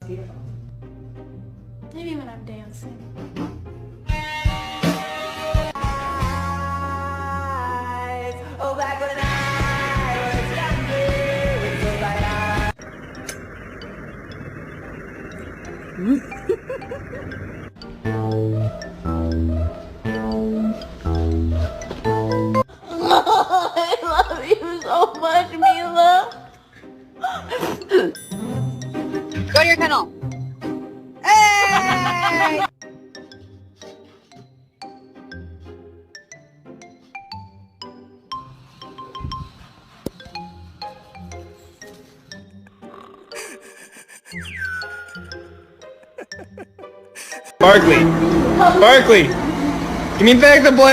Maybe when I'm dancing. Oh, back when I was younger, with so bright eyes. I love you so much, Mila. Go to your kennel. Hey! Barkley! Barkley! Give me back the blade!